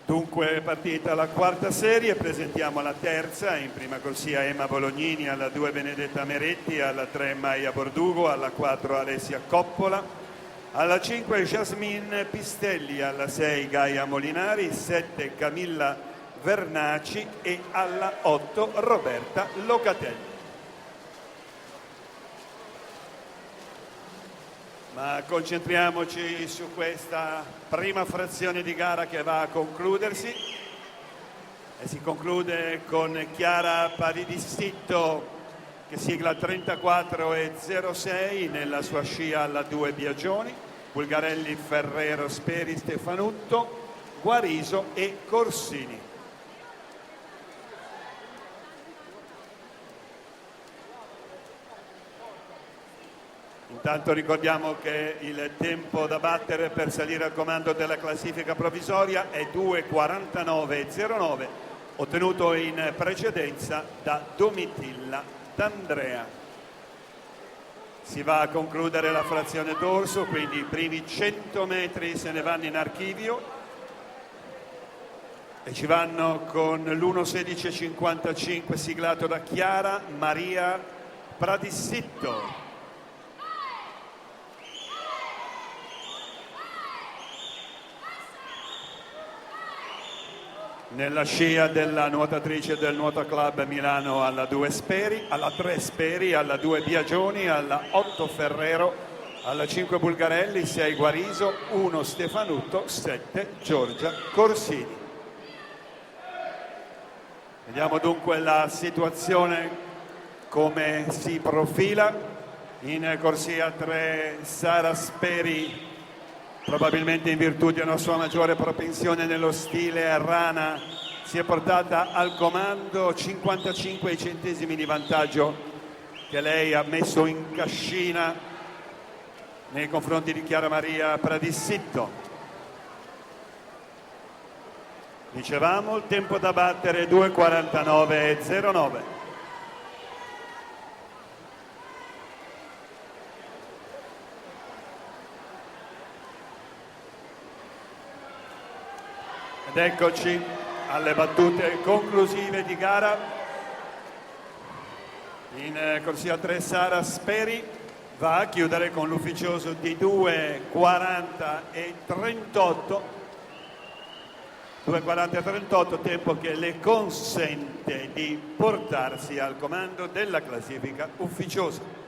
Dunque partita la quarta serie, presentiamo la terza. In prima corsia Emma Bolognini, alla 2 Benedetta Meretti, alla 3 Maia Bordugo, alla 4 Alessia Coppola, alla 5 Jasmine Pistelli, alla 6 Gaia Molinari, 7 Camilla Vernaci e alla 8 Roberta Locatelli. Ma concentriamoci su questa prima frazione di gara che va a concludersi, e si conclude con Chiara Paridissitto che sigla 34,06 nella sua scia alla 2 Biagioni, Bulgarelli, Ferrero, Speri, Stefanutto, Guariso e Corsini. Intanto ricordiamo che il tempo da battere per salire al comando della classifica provvisoria è 2:49,09, ottenuto in precedenza da Domitilla D'Andrea. Si va a concludere la frazione dorso, quindi i primi 100 metri se ne vanno in archivio e ci vanno con l'1:16,55 siglato da Chiara Maria Pradissitto. Nella scia della nuotatrice del Nuoto Club Milano alla 2 Speri, alla 3 Speri, alla 2 Biagioni, alla 8 Ferrero, alla 5 Bulgarelli, 6 Guariso, 1 Stefanutto, 7 Giorgia Corsini. Vediamo dunque la situazione come si profila. In corsia 3 Sara Speri, probabilmente in virtù di una sua maggiore propensione nello stile rana, si è portata al comando, 55 centesimi di vantaggio che lei ha messo in cascina nei confronti di Chiara Maria Pradissitto. Dicevamo, il tempo da battere 2:49,09. Ed eccoci alle battute conclusive di gara. In corsia 3 Sara Speri va a chiudere con l'ufficioso di 2:40,38. 2:40,38, tempo che le consente di portarsi al comando della classifica ufficiosa.